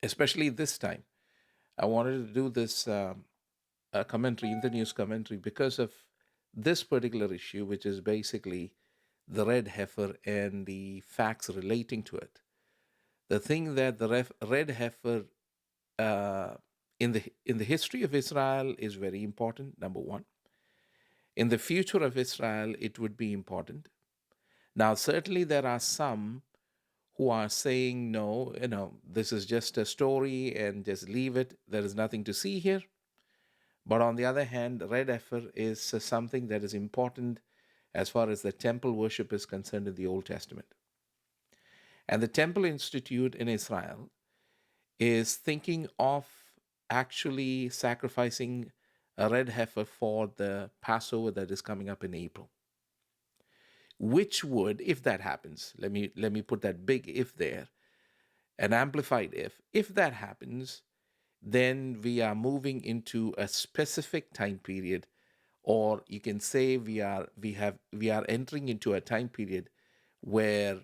especially this time. I wanted to do this commentary, in the news commentary, because of this particular issue, which is basically the red heifer and the facts relating to it. The thing that the red heifer in the history of Israel is very important. Number one, in the future of Israel, it would be important. Now, certainly, there are some who are saying, no, this is just a story and just leave it. There is nothing to see here. But on the other hand, red heifer is something that is important as far as the temple worship is concerned in the Old Testament. And the Temple Institute in Israel is thinking of actually sacrificing a red heifer for the Passover that is coming up in April, which would, if that happens, let me put that big if there, an amplified if that happens, then we are moving into a specific time period, or you can say we are entering into a time period where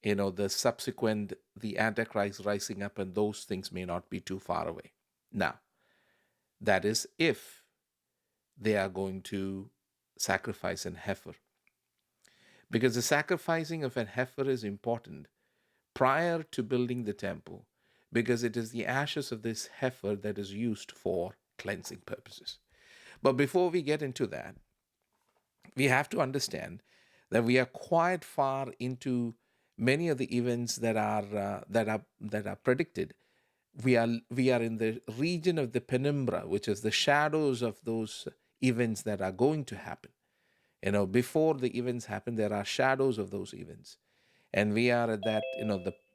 the subsequent, the antichrist rising up, and those things may not be too far away. Now, that is if they are going to sacrifice an heifer, because the sacrificing of an heifer is important prior to building the temple, because it is the ashes of this heifer that is used for cleansing purposes. But before we get into that, we have to understand that we are quite far into many of the events that are predicted. We are in the region of the penumbra, which is the shadows of those events that are going to happen. Before the events happen, there are shadows of those events, and we are at that,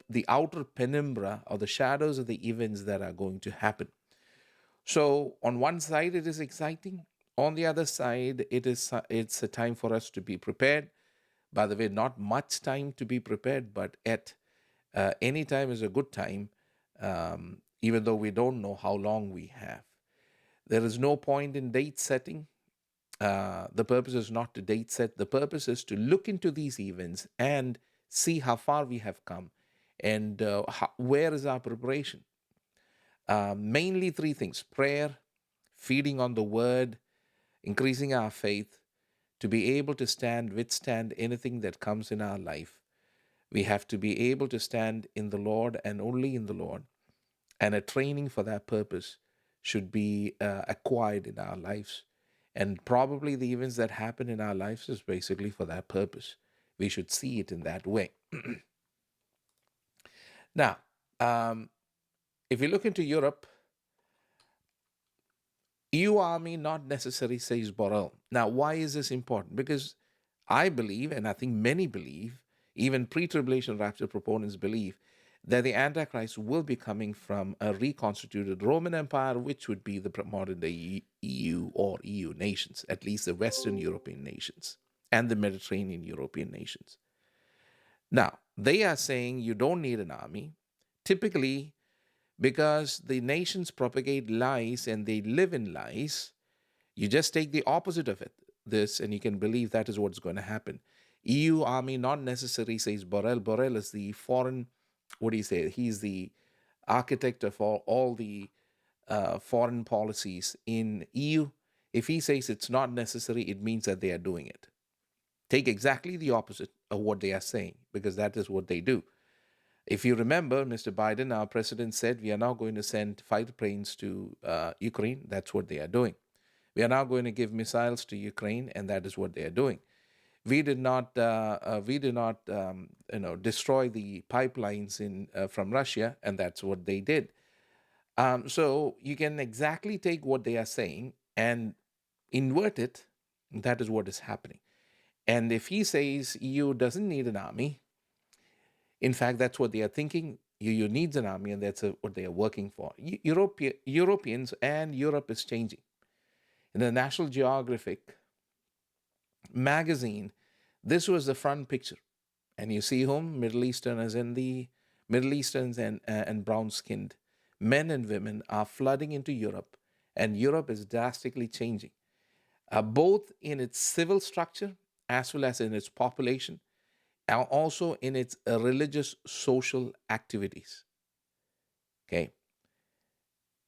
the outer penumbra, or the shadows of the events that are going to happen. So on one side, it is exciting. On the other side, it's a time for us to be prepared. By the way, not much time to be prepared, but at any time is a good time, even though we don't know how long we have. There is no point in date setting. The purpose is not to date set. The purpose is to look into these events and see how far we have come, and where is our preparation. Mainly three things: prayer, feeding on the word, increasing our faith to be able to withstand anything that comes in our life. We have to be able to stand in the Lord and only in the Lord. And a training for that purpose should be acquired in our lives. And probably the events that happen in our lives is basically for that purpose. We should see it in that way. Now, um, if you look into Europe, EU army not necessary, says Borrell. Now, why is this important? Because I believe, and I think many believe, even pre-tribulation rapture proponents believe, that the Antichrist will be coming from a reconstituted Roman Empire, which would be the modern day EU or EU nations, at least the Western European nations and the Mediterranean European nations. Now, they are saying you don't need an army. Typically, because the nations propagate lies and they live in lies, you just take the opposite of this, and you can believe that is what's going to happen. EU army not necessary, says Borrell. Borrell is the foreign, what do you say? He's the architect of all the foreign policies in EU. If he says it's not necessary, it means that they are doing it. Take exactly the opposite of what they are saying, because that is what they do. If you remember, Mr. Biden, our president, said we are now going to send fighter planes to Ukraine. That's what they are doing. We are now going to give missiles to Ukraine, and that is what they are doing. We did not destroy the pipelines from Russia, and that's what they did. So you can exactly take what they are saying and invert it. That is what is happening. And if he says EU doesn't need an army, in fact, that's what they are thinking. EU needs an army, and that's what they are working for. Europeans and Europe is changing. In the National Geographic magazine, this was the front picture. And you see whom? Middle Easterners, and the Middle Easterns and brown skinned men and women are flooding into Europe, and Europe is drastically changing, both in its civil structure as well as in its population, and also in its religious social activities. Okay.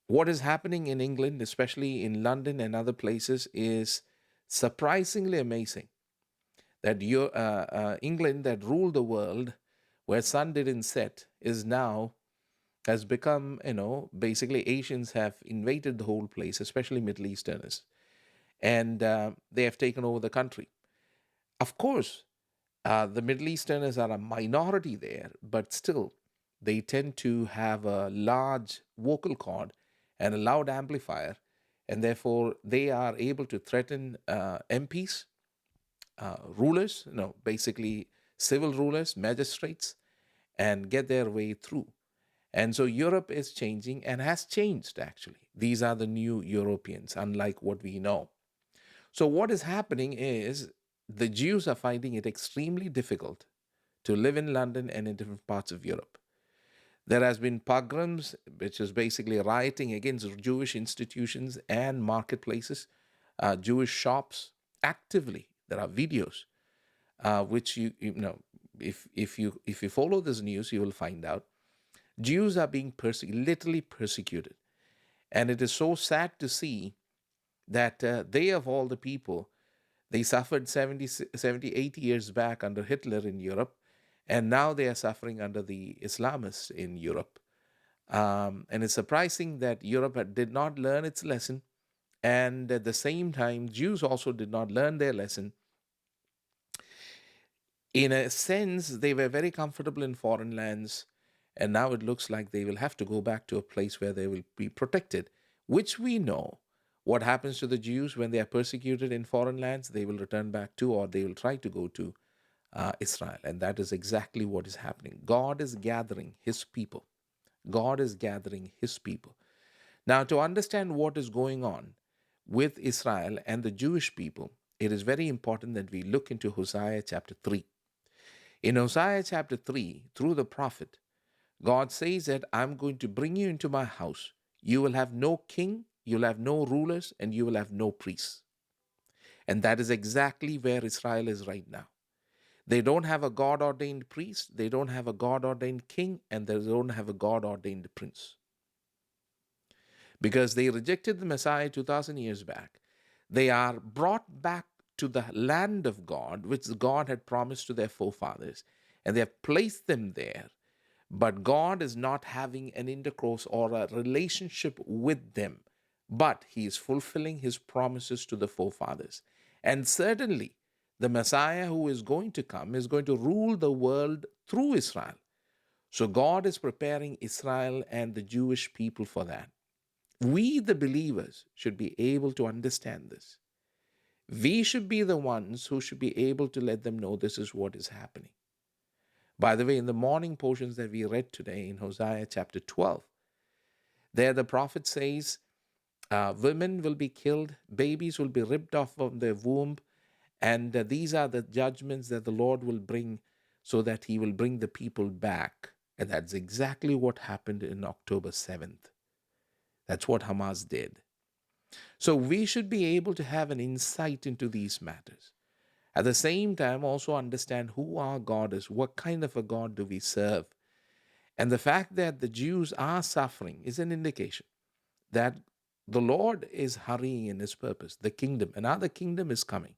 What is happening in England, especially in London and other places, is surprisingly amazing. That England, that ruled the world, where sun didn't set, is now has become, basically Asians have invaded the whole place, especially Middle Easterners, and they have taken over the country. Of course, the Middle Easterners are a minority there, but still, they tend to have a large vocal cord and a loud amplifier, and therefore they are able to threaten MPs, rulers, basically civil rulers, magistrates, and get their way through. And so Europe is changing and has changed actually. These are the new Europeans, unlike what we know. So, what is happening is the Jews are finding it extremely difficult to live in London and in different parts of Europe. There has been pogroms, which is basically rioting against Jewish institutions and marketplaces, Jewish shops actively. There are videos which if you follow this news, you will find out Jews are being literally persecuted, and it is so sad to see that they of all the people, they suffered 80 years back under Hitler in Europe, and now they are suffering under the Islamists in Europe. And it's surprising that Europe did not learn its lesson, and at the same time, Jews also did not learn their lesson. In a sense, they were very comfortable in foreign lands, and now it looks like they will have to go back to a place where they will be protected, which we know what happens to the Jews when they are persecuted in foreign lands. They will return back to, or they will try to go to Israel. And that is exactly what is happening. God is gathering his people. God is gathering his people. Now, to understand what is going on with Israel and the Jewish people, it is very important that we look into Hosea chapter 3. In Hosea chapter 3, through the prophet, God says that I'm going to bring you into my house. You will have no king, you'll have no rulers, and you will have no priests. And that is exactly where Israel is right now. They don't have a God ordained priest, they don't have a God ordained king, and they don't have a God ordained prince. Because they rejected the Messiah 2,000 years back, they are brought back to the land of God, which God had promised to their forefathers, and they have placed them there. But God is not having an intercourse or a relationship with them, but He is fulfilling His promises to the forefathers. And certainly, the Messiah who is going to come is going to rule the world through Israel. So God is preparing Israel and the Jewish people for that. We, the believers, should be able to understand this. We should be the ones who should be able to let them know this is what is happening. By the way, in the morning portions that we read today in Hosea chapter 12, there the prophet says, women will be killed, babies will be ripped off from their womb, and these are the judgments that the Lord will bring so that He will bring the people back. And that's exactly what happened in October 7th. That's what Hamas did. So we should be able to have an insight into these matters. At the same time, also understand who our God is, what kind of a God do we serve. And the fact that the Jews are suffering is an indication that the Lord is hurrying in his purpose. The kingdom, another kingdom is coming,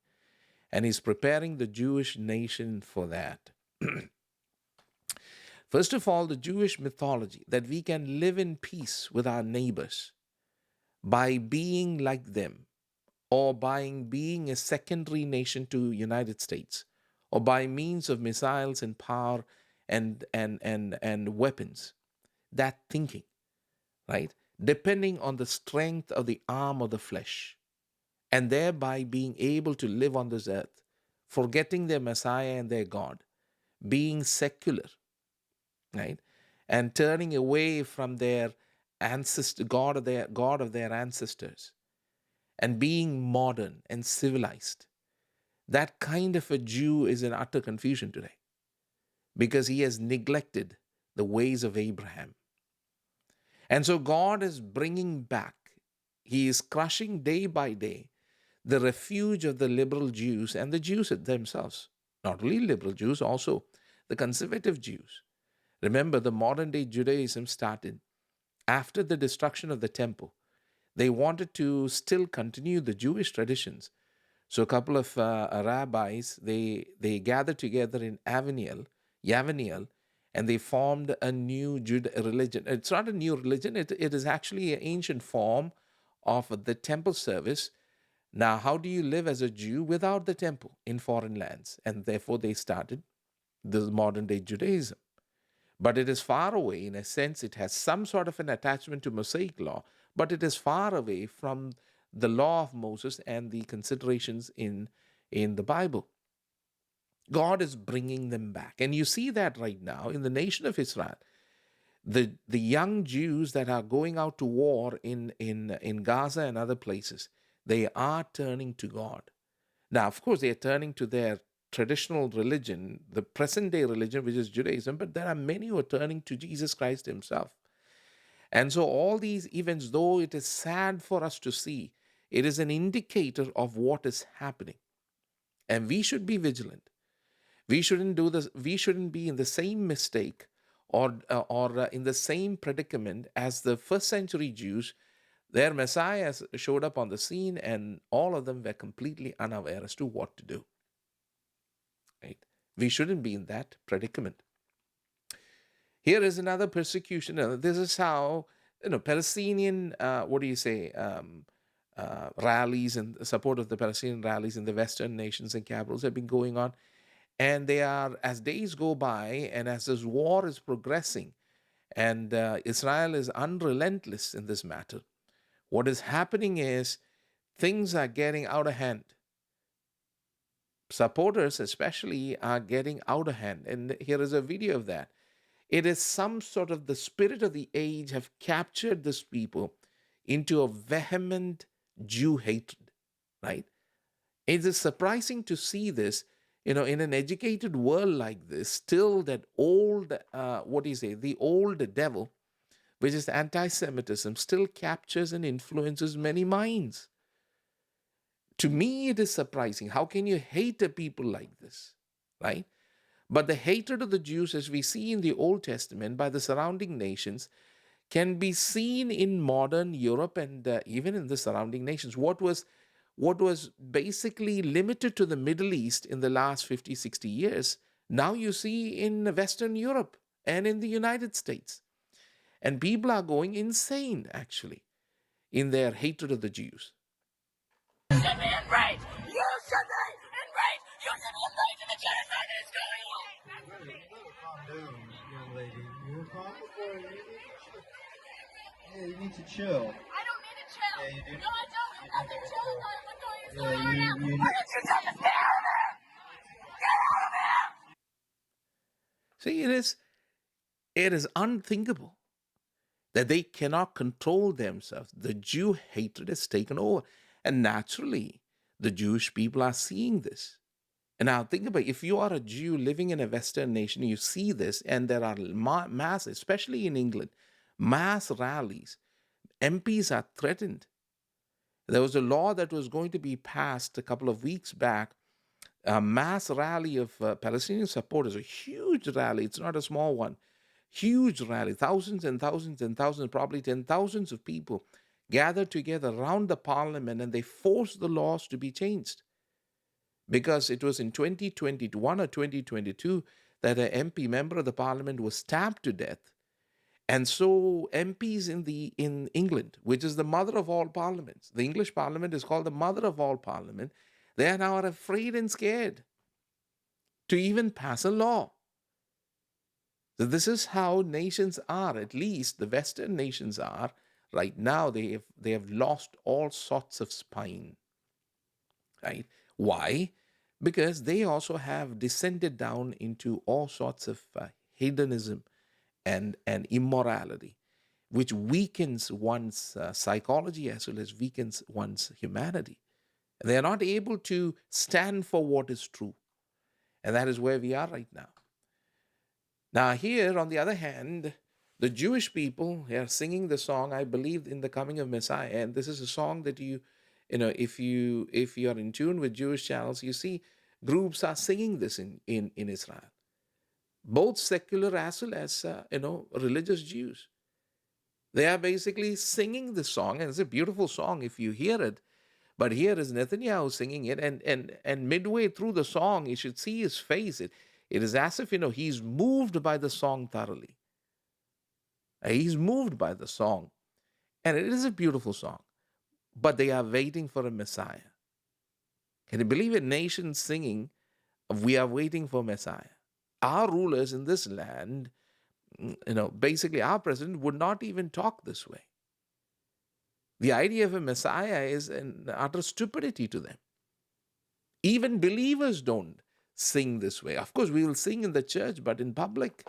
and he's preparing the Jewish nation for that. First of all, the Jewish mythology that we can live in peace with our neighbors by being like them, or by being a secondary nation to United States, or by means of missiles and power and weapons. That thinking, right? Depending on the strength of the arm of the flesh, and thereby being able to live on this earth, forgetting their Messiah and their God, being secular, right? And turning away from their ancestor, God of their ancestors, and being modern and civilized. That kind of a Jew is in utter confusion today because he has neglected the ways of Abraham. And so God is bringing back, He is crushing day by day the refuge of the liberal Jews and the Jews themselves. Not only liberal Jews, also the conservative Jews. Remember, the modern day Judaism started after the destruction of the temple, they wanted to still continue the Jewish traditions. So a couple of rabbis, they gathered together in Yavaniel, and they formed a new religion. It's not a new religion; it is actually an ancient form of the temple service. Now, how do you live as a Jew without the temple in foreign lands? And therefore, they started this modern day Judaism. But it is far away. In a sense, it has some sort of an attachment to Mosaic law, but it is far away from the law of Moses and the considerations in the Bible. God is bringing them back. And you see that right now in the nation of Israel. The young Jews that are going out to war in Gaza and other places, they are turning to God. Now, of course, they are turning to their traditional religion, the present day religion, which is Judaism, but there are many who are turning to Jesus Christ Himself. And so, all these events, though it is sad for us to see, it is an indicator of what is happening. And we should be vigilant. We shouldn't do this, we shouldn't be in the same mistake or in the same predicament as the first century Jews. Their Messiah showed up on the scene, and all of them were completely unaware as to what to do. Right? We shouldn't be in that predicament. Here is another persecution. This is how Palestinian, what do you say, rallies and support of the Palestinian rallies in the Western nations and capitals have been going on, and they are, as days go by and as this war is progressing, and Israel is unrelentless in this matter. What is happening is things are getting out of hand. Supporters, especially, are getting out of hand. And here is a video of that. It is some sort of the spirit of the age have captured these people into a vehement Jew hatred, right? It is surprising to see this, in an educated world like this, still that old, what do you say, the old devil, which is anti Semitism, still captures and influences many minds. To me, it is surprising. How can you hate a people like this, right? But the hatred of the Jews, as we see in the Old Testament by the surrounding nations, can be seen in modern Europe and even in the surrounding nations. What was basically limited to the Middle East in the last 50, 60 years, now you see in Western Europe and in the United States. And people are going insane, actually, in their hatred of the Jews. You should be enraged! You should be enraged! You should be enraged at the genocide that is going on! Calm down, young lady. You were calm before. You need to chill. I don't need to chill! Yeah, you do. No, I don't! There's nothing chill about what's going on Yeah, right now! you Why don't you tell us get out of there? Get out of there! See, it is unthinkable that they cannot control themselves. The Jew hatred has taken over. And naturally, the Jewish people are seeing this. And now think about it. If you are a Jew living in a Western nation, you see this, and there are mass, especially in England, mass rallies. MPs are threatened. There was a law that was going to be passed a couple of weeks back, a mass rally of Palestinian supporters, a huge rally. It's not a small one. Huge rally, thousands and thousands and thousands, probably 10,000s of people gathered together around the parliament, and they forced the laws to be changed. Because it was in 2021 or 2022 that an MP member of the parliament was stabbed to death. And so MPs in England, which is the mother of all parliaments, the English parliament is called the mother of all parliament, they are now afraid and scared to even pass a law. So this is how nations are, at least the Western nations are right now. They have lost all sorts of spine, right? Why? Because they also have descended down into all sorts of hedonism and immorality, which weakens one's psychology as well as weakens one's humanity. They are not able to stand for what is true. And that is where we are right now. Now, here, on the other hand, the Jewish people are singing the song, I believe in the coming of Messiah. And this is a song that if you are in tune with Jewish channels, you see groups are singing this in Israel. Both secular as well as religious Jews. They are basically singing this song, and it's a beautiful song if you hear it. But here is Netanyahu singing it, and midway through the song, you should see his face. It is as if he's moved by the song thoroughly. He's moved by the song, and it is a beautiful song. But they are waiting for a Messiah. Can you believe a nation singing, "We are waiting for Messiah"? Our rulers in this land, basically our president would not even talk this way. The idea of a Messiah is an utter stupidity to them. Even believers don't sing this way. Of course, we will sing in the church, but in public.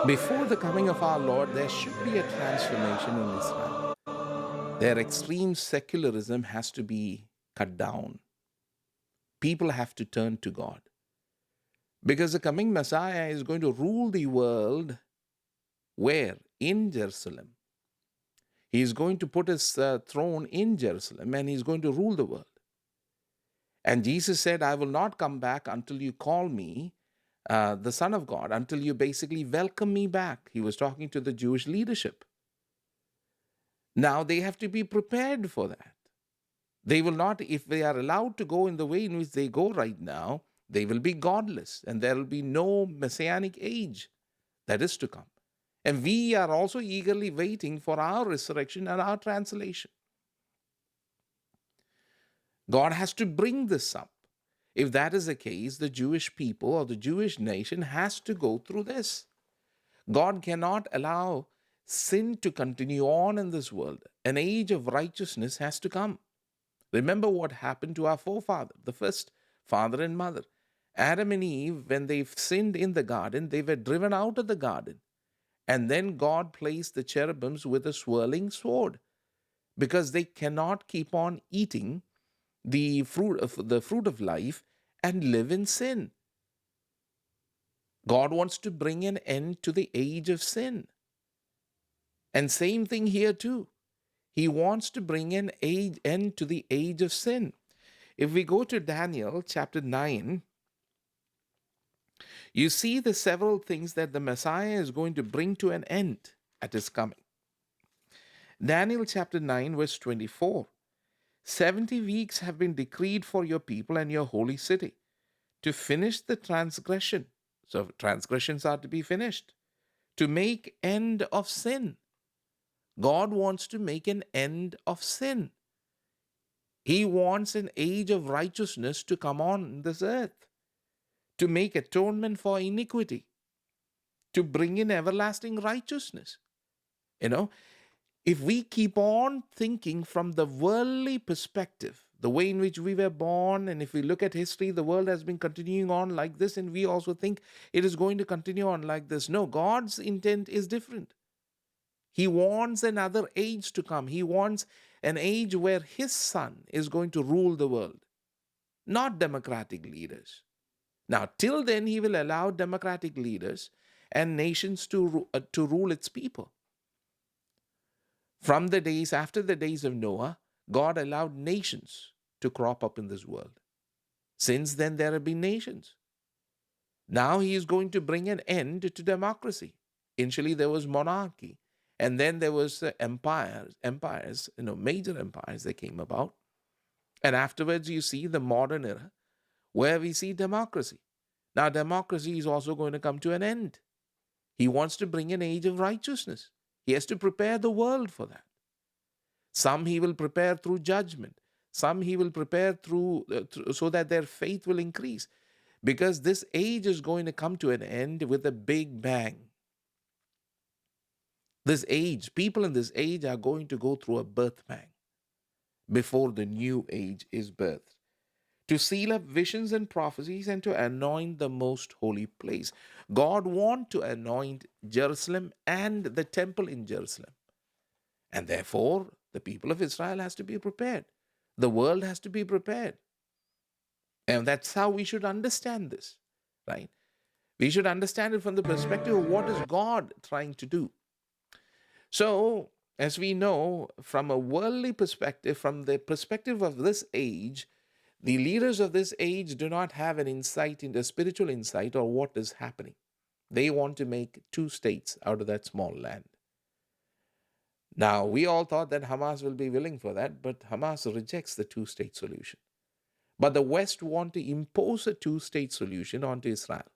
Before the coming of our Lord, there should be a transformation in Israel. Their extreme secularism has to be cut down. People have to turn to God. Because the coming Messiah is going to rule the world where? In Jerusalem. He is going to put his throne in Jerusalem and he's going to rule the world. And Jesus said, "I will not come back until you call me the Son of God, until you basically welcome me back." He was talking to the Jewish leadership. Now they have to be prepared for that. They will not, if they are allowed to go in the way in which they go right now, they will be godless and there will be no messianic age that is to come. And we are also eagerly waiting for our resurrection and our translation. God has to bring this up. If that is the case, the Jewish people or the Jewish nation has to go through this. God cannot allow sin to continue on in this world. An age of righteousness has to come. Remember what happened to our forefather, the first father and mother. Adam and Eve, when they sinned in the garden, they were driven out of the garden. And then God placed the cherubims with a swirling sword because they cannot keep on eating the fruit of life and live in sin. God wants to bring an end to the age of sin. And same thing here too. He wants to bring an end to the age of sin. If we go to Daniel chapter 9, you see the several things that the Messiah is going to bring to an end at his coming. Daniel chapter 9 verse 24. 70 weeks have been decreed for your people and your holy city to finish the transgression. So transgressions are to be finished. To make end of sin. God wants to make an end of sin. He wants an age of righteousness to come on this earth, to make atonement for iniquity, to bring in everlasting righteousness. If we keep on thinking from the worldly perspective, the way in which we were born, and if we look at history, the world has been continuing on like this, and we also think it is going to continue on like this. No, God's intent is different. He wants another age to come. He wants an age where his son is going to rule the world, not democratic leaders. Now, till then, he will allow democratic leaders and nations to rule its people. From the days after the days of Noah, God allowed nations to crop up in this world. Since then, there have been nations. Now he is going to bring an end to democracy. Initially, there was monarchy. And then there was empires, major empires that came about. And afterwards, you see the modern era where we see democracy. Now, democracy is also going to come to an end. He wants to bring an age of righteousness. He has to prepare the world for that. Some he will prepare through judgment. Some he will prepare so that their faith will increase. Because this age is going to come to an end with a big bang. This age, people in this age are going to go through a birth pang before the new age is birthed, to seal up visions and prophecies and to anoint the most holy place. God wants to anoint Jerusalem and the temple in Jerusalem. And therefore, the people of Israel has to be prepared. The world has to be prepared. And that's how we should understand this, right? We should understand it from the perspective of what is God trying to do. So, as we know, from a worldly perspective, from the perspective of this age, the leaders of this age do not have an insight into spiritual insight or what is happening. They want to make two states out of that small land. Now, we all thought that Hamas will be willing for that, but Hamas rejects the two-state solution. But the West want to impose a two-state solution onto Israel.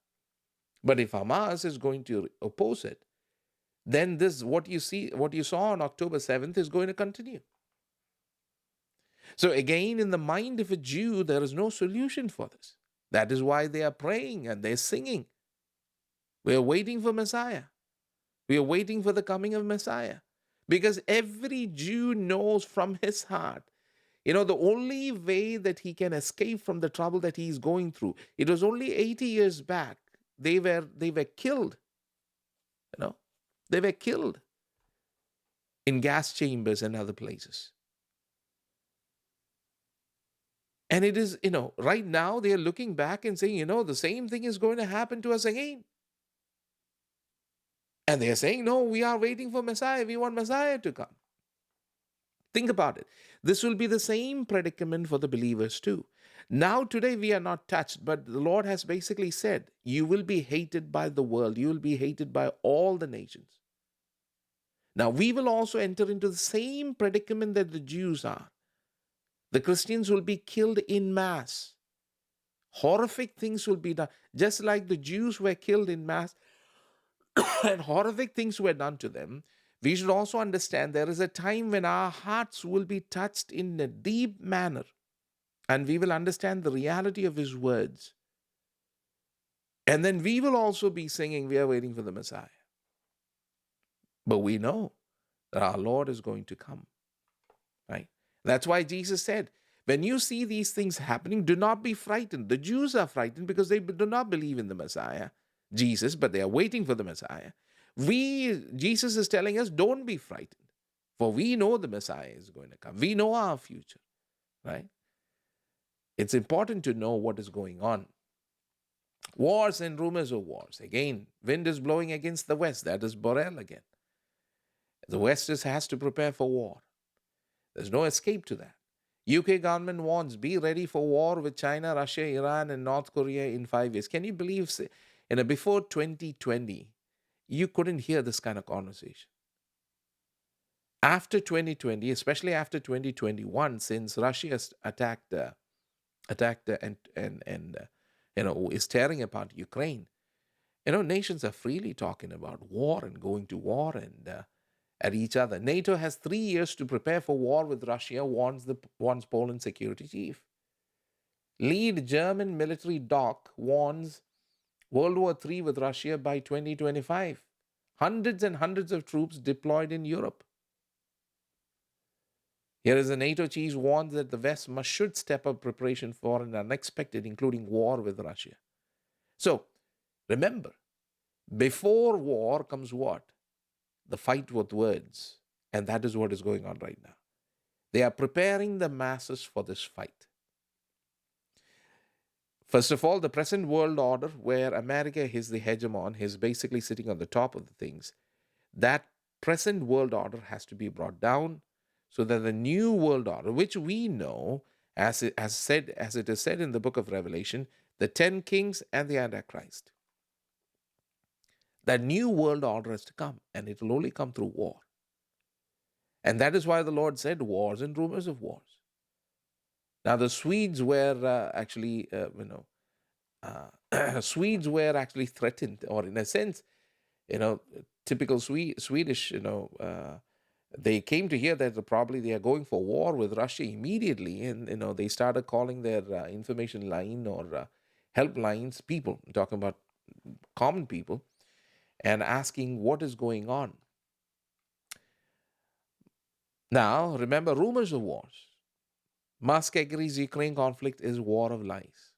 But if Hamas is going to oppose it, then this what you saw on October 7th is going to continue. So again, in the mind of a Jew, there is no solution for this. That is why they are praying and they're singing. We are waiting for Messiah. We are waiting for the coming of Messiah. Because every Jew knows from his heart, the only way that he can escape from the trouble that he is going through, it was only 80 years back. They were killed. They were killed in gas chambers and other places. And it is, right now they are looking back and saying, the same thing is going to happen to us again. And they are saying, no, we are waiting for Messiah. We want Messiah to come. Think about it. This will be the same predicament for the believers too. Now, today we are not touched, but the Lord has basically said, you will be hated by the world. You will be hated by all the nations. Now, we will also enter into the same predicament that the Jews are. The Christians will be killed in mass. Horrific things will be done. Just like the Jews were killed in mass and horrific things were done to them, we should also understand there is a time when our hearts will be touched in a deep manner and we will understand the reality of His words. And then we will also be singing, we are waiting for the Messiah. But we know that our Lord is going to come, right? That's why Jesus said, when you see these things happening, do not be frightened. The Jews are frightened because they do not believe in the Messiah, Jesus, but they are waiting for the Messiah. Jesus is telling us, don't be frightened, for we know the Messiah is going to come. We know our future, right? It's important to know what is going on. Wars and rumors of wars. Again, wind is blowing against the West. That is Borel again. The West has to prepare for war. There's no escape to that. UK government warns, be ready for war with China, Russia, Iran, and North Korea in 5 years. Can you believe, before 2020, you couldn't hear this kind of conversation. After 2020, especially after 2021, since Russia attacked is tearing apart Ukraine, nations are freely talking about war and going to war and at each other. NATO has 3 years to prepare for war with Russia, warns Poland's security chief. Lead German military doc warns World War III with Russia by 2025. Hundreds and hundreds of troops deployed in Europe. Here is a NATO chief warns that the West should step up preparation for an unexpected, including war with Russia. So, remember, before war comes what? The fight with words. And that is what is going on right now. They are preparing the masses for this fight. First of all, the present world order, where America is the hegemon, is basically sitting on the top of the things. That present world order has to be brought down so that the new world order, which we know, as it is said in the book of Revelation, the 10 kings and the Antichrist. That new world order has to come, and it will only come through war. And that is why the Lord said wars and rumors of wars. Now, the Swedes were Swedes were actually threatened, or in a sense, typical Swedish, They came to hear that probably they are going for war with Russia immediately, and they started calling their information line or helplines, people I'm talking about common people, and asking what is going on. Now, remember, rumors of wars. Musk agrees Ukraine conflict is war of lies.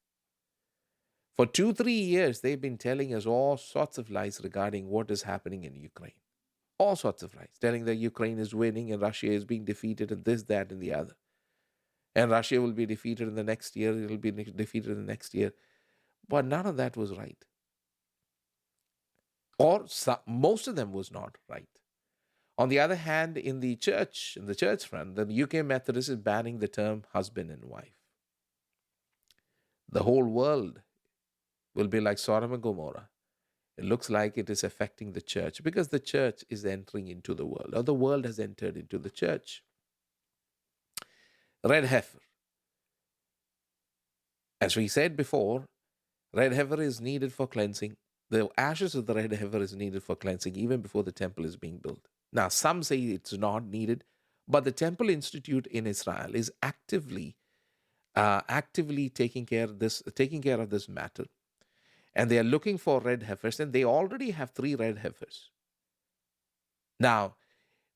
For 2, 3 years, they've been telling us all sorts of lies regarding what is happening in Ukraine. All sorts of lies, telling that Ukraine is winning and Russia is being defeated and this, that, and the other. And Russia will be defeated in the next year, it'll be defeated in the next year. But none of that was right. Or most of them was not right. On the other hand, in the church front, the UK Methodist is banning the term husband and wife. The whole world will be like Sodom and Gomorrah. It looks like it is affecting the church because the church is entering into the world, or the world has entered into the church. Red heifer. As we said before, red heifer is needed for cleansing. The ashes of the red heifer is needed for cleansing even before the temple is being built. Now, some say it's not needed, but the Temple Institute in Israel is actively taking care of this matter, and they are looking for red heifers, and they already have 3 red heifers. Now,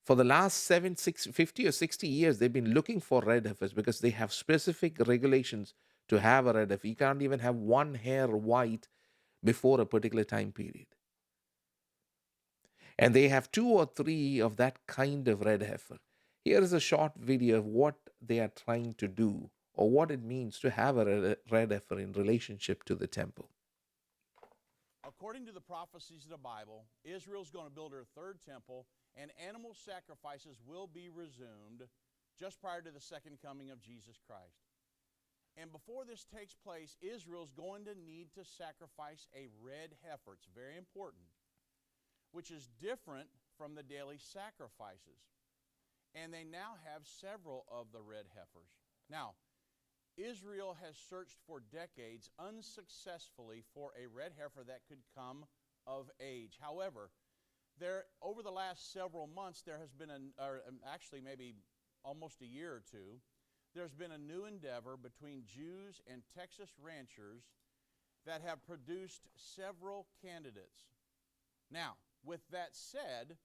for the last 50 or 60 years, they've been looking for red heifers because they have specific regulations to have a red heifer. You can't even have one hair white before a particular time period. And they have 2 or 3 of that kind of red heifer. Here is a short video of what they are trying to do or what it means to have a red heifer in relationship to the temple. According to the prophecies of the Bible, Israel's going to build her third temple, and animal sacrifices will be resumed just prior to the second coming of Jesus Christ. And before this takes place, Israel's going to need to sacrifice a red heifer. It's very important, which is different from the daily sacrifices. And they now have several of the red heifers. Now, Israel has searched for decades unsuccessfully for a red heifer that could come of age. However, over the last several months, there has been, actually maybe almost a year or two, there's been a new endeavor between Jews and Texas ranchers that have produced several candidates. Now, with that said,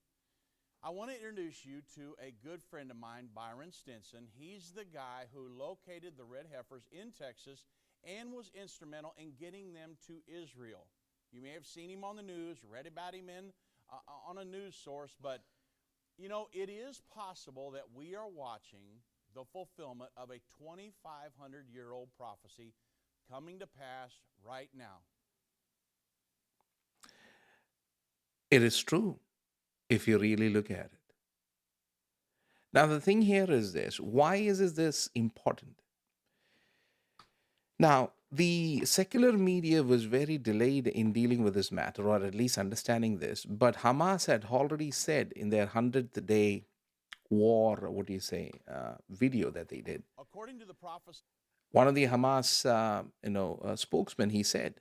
I want to introduce you to a good friend of mine, Byron Stinson. He's the guy who located the red heifers in Texas and was instrumental in getting them to Israel. You may have seen him on the news, read about him on a news source, but you know, it is possible that we are watching the fulfillment of a 2,500-year-old prophecy coming to pass right now. It is true if you really look at it. Now, the thing here is this: why is this important? Now, the secular media was very delayed in dealing with this matter, or at least understanding this, but Hamas had already said in their 100th day war, what do you say, video that they did. According to the prophecy, One of the Hamas, spokesmen, he said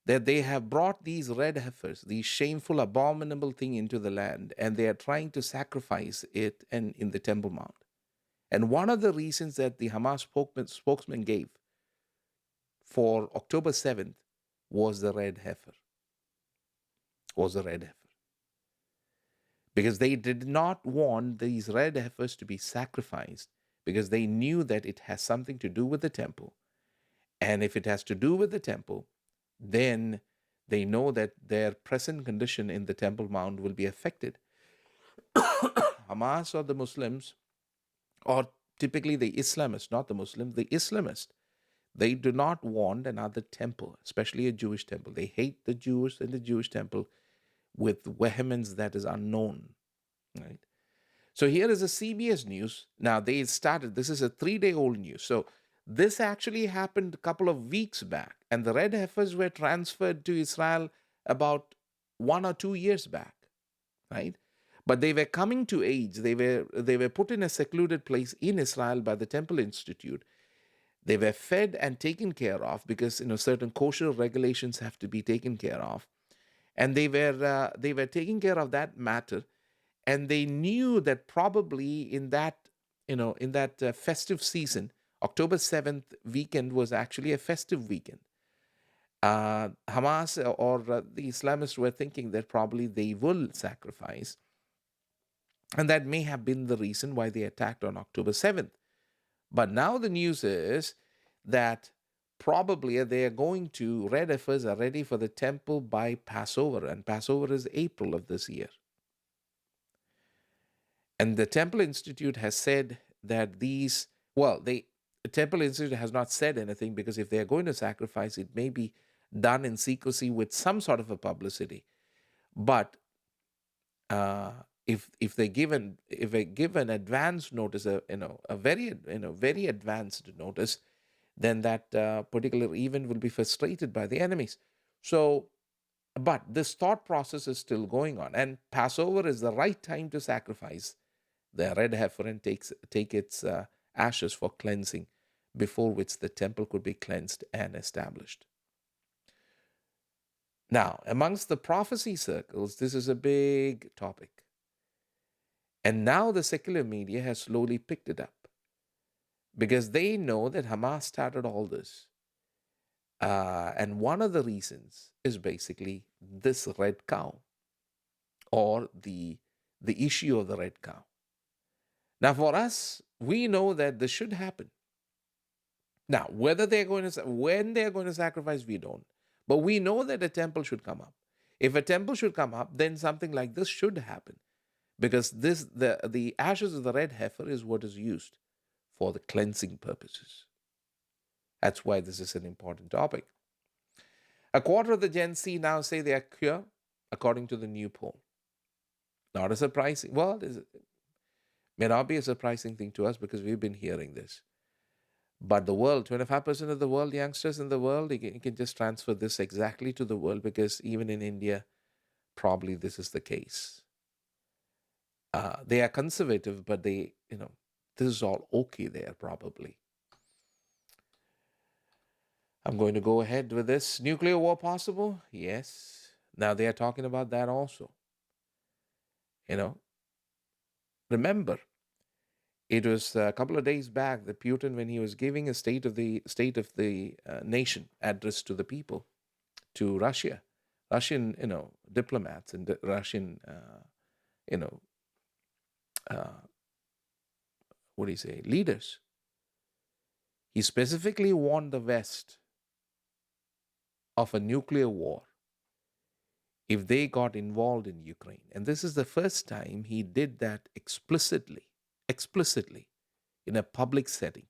that they have brought these red heifers, these shameful, abominable thing into the land, and they are trying to sacrifice it in the Temple Mount. And one of the reasons that the Hamas spokesman gave for October 7th was the red heifer. Because they did not want these red heifers to be sacrificed because they knew that it has something to do with the temple. And if it has to do with the temple, then they know that their present condition in the Temple Mount will be affected. Hamas or the Muslims, or typically the Islamists, not the Muslims, the Islamists, they do not want another temple, especially a Jewish temple. They hate the Jews and the Jewish temple with vehemence that is unknown. Right? So here is a CBS News. Now they started, this is a 3-day-old news. So this actually happened a couple of weeks back, and the red heifers were transferred to Israel about 1 or 2 years back, right? But they were coming to age. They were put in a secluded place in Israel by the Temple Institute. They were fed and taken care of because certain kosher regulations have to be taken care of, and they were taking care of that matter. and they knew that probably in that, festive season, October 7th weekend was actually a festive weekend. Hamas or the Islamists were thinking that probably they will sacrifice, and that may have been the reason why they attacked on October 7th. But now the news is that probably they are going to, Red Heifers are ready for the temple by Passover, and Passover is April of this year. And the Temple Institute has said that the Temple Institute has not said anything, because if they are going to sacrifice, it may be done in secrecy with some sort of a publicity. But uh, if they give an advance notice, a very advanced notice, then that particular event will be frustrated by the enemies. So, but this thought process is still going on, and Passover is the right time to sacrifice the red heifer and take its ashes for cleansing, before which the temple could be cleansed and established. Now, amongst the prophecy circles, this is a big topic. And now the secular media has slowly picked it up, because they know that Hamas started all this. And one of the reasons is basically this red cow, or the issue of the red cow. Now, for us, we know that this should happen. Now, whether they're going to, when they're going to sacrifice, we don't. But we know that a temple should come up. If a temple should come up, then something like this should happen, because the ashes of the red heifer is what is used for the cleansing purposes. That's why this is an important topic. A quarter of the Gen Z now say they are queer, according to the new poll. Not a surprising, well, it may not be a surprising thing to us, because we've been hearing this. But the world, 25% of the world, youngsters in the world, you can just transfer this exactly to the world, because even in India, probably this is the case. They are conservative, but this is all okay there, probably. I'm going to go ahead with this. Nuclear war possible? Yes. Now they are talking about that also. Remember, it was a couple of days back that Putin, when he was giving a state of the nation address to the people, to Russian diplomats and Russian you know what do you say, leaders. He specifically warned the West of a nuclear war if they got involved in Ukraine. And this is the first time he did that explicitly in a public setting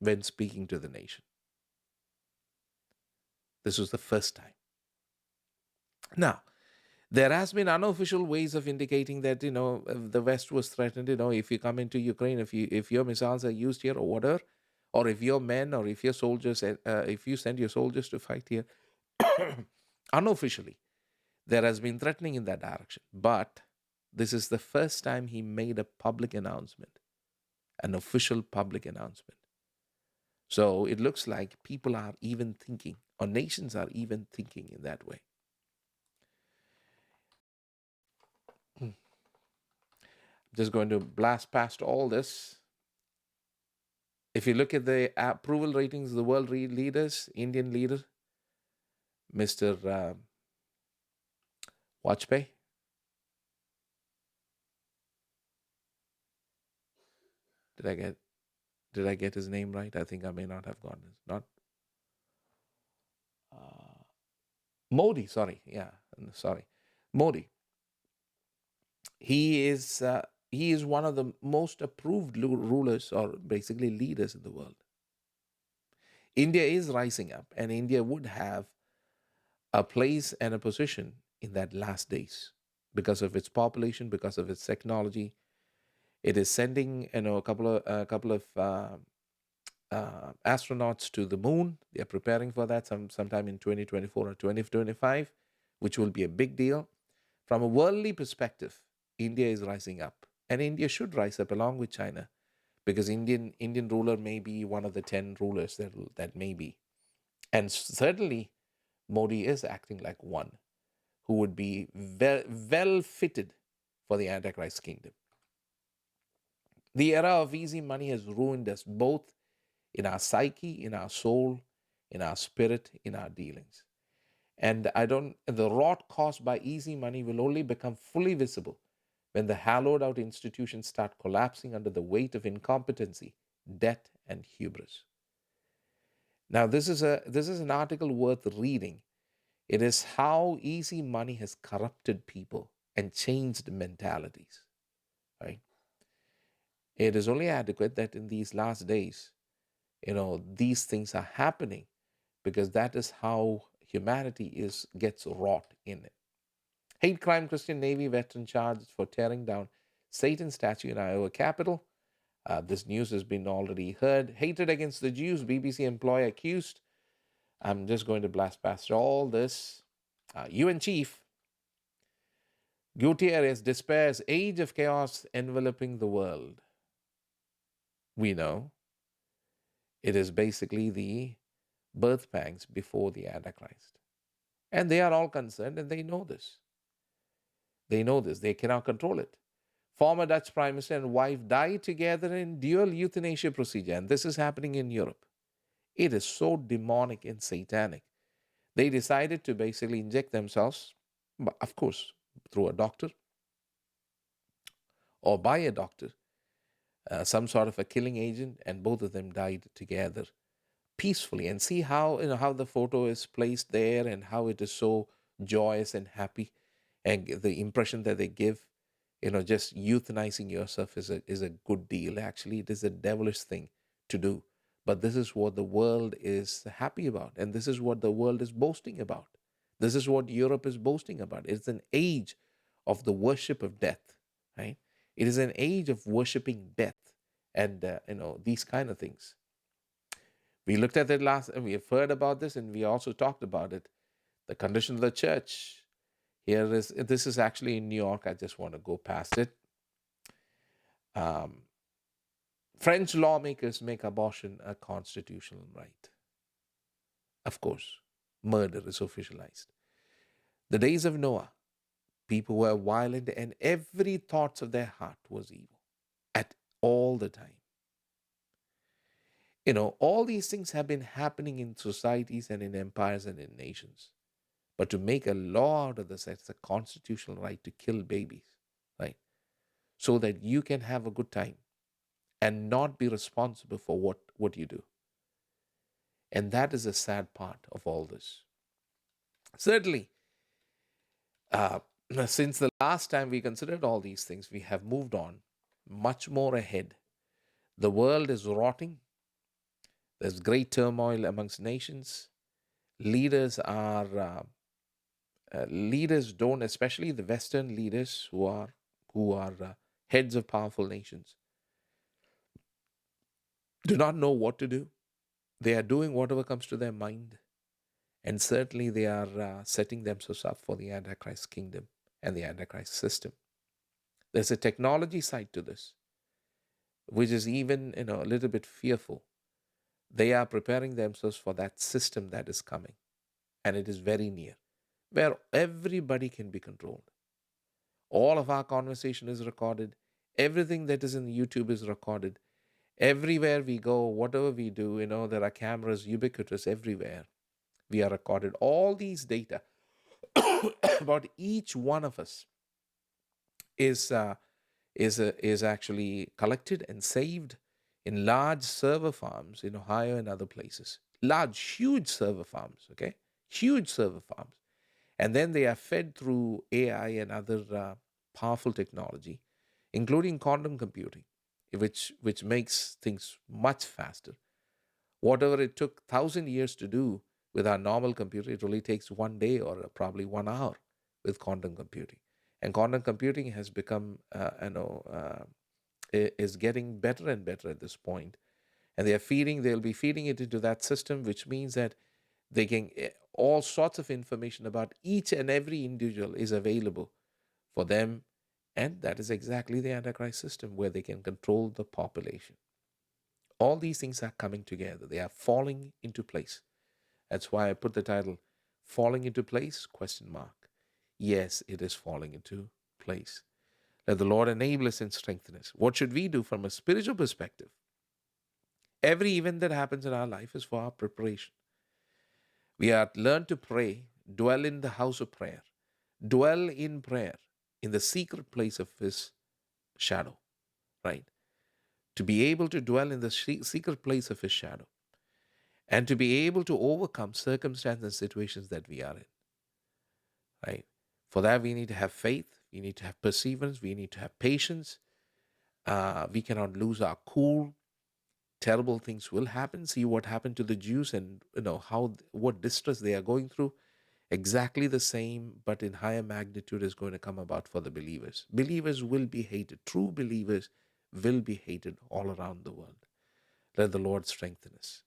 when speaking to the nation. This was the first time. Now, there has been unofficial ways of indicating that the West was threatened. If you come into Ukraine, if your missiles are used here or whatever, or if your men or if your soldiers, if you send your soldiers to fight here, unofficially, there has been threatening in that direction. But this is the first time he made a public announcement, an official public announcement. So it looks like people are even thinking, or nations are even thinking in that way. I'm just going to blast past all this. If you look at the approval ratings of the world leaders, Indian leader, Mr. Vajpayee, did I get his name right? I think I may not have gotten it. Not uh, Modi. Sorry, yeah, sorry, Modi. He is one of the most approved rulers, or basically leaders in the world. India is rising up, and India would have a place and a position in that last days, because of its population, because of its technology. It is sending a couple of astronauts to the moon. They are preparing for that sometime in 2024 or 2025, which will be a big deal. From a worldly perspective, India is rising up, and India should rise up along with China, because Indian ruler may be one of the 10 rulers that may be, and certainly Modi is acting like one who would be well fitted for the Antichrist kingdom. The era of easy money has ruined us both in our psyche, in our soul, in our spirit, in our dealings. And the rot caused by easy money will only become fully visible when the hallowed out institutions start collapsing under the weight of incompetency, debt, and hubris. Now, this is an article worth reading. It is how easy money has corrupted people and changed mentalities. Right? It is only adequate that in these last days, these things are happening because that is how humanity is gets wrought in it. Hate crime Christian Navy veteran charged for tearing down Satan's statue in Iowa Capitol. This news has been already heard. Hatred against the Jews, BBC employee accused. I'm just going to blast past all this. UN chief Gutierrez despairs age of chaos enveloping the world. We know it is basically the birth pangs before the Antichrist. And they are all concerned and they know this. They know this. They cannot control it. Former Dutch Prime Minister and wife die together in dual euthanasia procedure. And this is happening in Europe. It is so demonic and satanic. They decided to basically inject themselves, of course, through a doctor or by a doctor, some sort of a killing agent, and both of them died together peacefully. And see how the photo is placed there and how it is so joyous and happy, and the impression that they give. Just euthanizing yourself is a good deal. Actually, it is a devilish thing to do. But this is what the world is happy about, and this is what the world is boasting about. This is what Europe is boasting about. It's an age of the worship of death, right? It is an age of worshiping death, and these kind of things. We looked at it last, and we have heard about this, and we also talked about it. The condition of the church. This is actually in New York. I just want to go past it. Um, French lawmakers make abortion a constitutional right. Of course, murder is officialized. The days of Noah, people were violent and every thought of their heart was evil at all the time. All these things have been happening in societies and in empires and in nations. But to make a law out of this, it's a constitutional right to kill babies, right? So that you can have a good time and not be responsible for what you do. And that is a sad part of all this. Certainly, uh, since the last time we considered all these things, we have moved on much more ahead. The world is rotting. There's great turmoil amongst nations. Leaders don't, especially the Western leaders who are heads of powerful nations, do not know what to do. They are doing whatever comes to their mind. And certainly they are setting themselves up for the Antichrist kingdom and the Antichrist system. There's a technology side to this, which is even a little bit fearful. They are preparing themselves for that system that is coming. And it is very near, where everybody can be controlled. All of our conversation is recorded. Everything that is in YouTube is recorded. Everywhere we go, whatever we do, there are cameras ubiquitous everywhere. We are recorded. All these data about each one of us is is actually collected and saved in large server farms in Ohio and other places. Large, huge server farms. Okay, huge server farms, and then they are fed through AI and other powerful technology, including quantum computing, which makes things much faster. Whatever it took 1,000 years to do with our normal computer, it only takes one day or probably 1 hour with quantum computing. And quantum computing has become, is getting better and better at this point. And they'll be feeding it into that system, which means that they can, all sorts of information about each and every individual is available for them. And that is exactly the Antichrist system, where they can control the population. All these things are coming together. They are falling into place. That's why I put the title, Falling into Place, question mark. Yes, it is falling into place. Let the Lord enable us and strengthen us. What should we do from a spiritual perspective? Every event that happens in our life is for our preparation. We are to learn to pray, dwell in the house of prayer, dwell in prayer in the secret place of His shadow, right? To be able to dwell in the secret place of His shadow and to be able to overcome circumstances and situations that we are in, right? For that, we need to have faith, we need to have perseverance, we need to have patience. We cannot lose our cool. Terrible things will happen. See what happened to the Jews, and how what distress they are going through. Exactly the same, but in higher magnitude, is going to come about for the believers. Believers will be hated. True believers will be hated all around the world. Let the Lord strengthen us.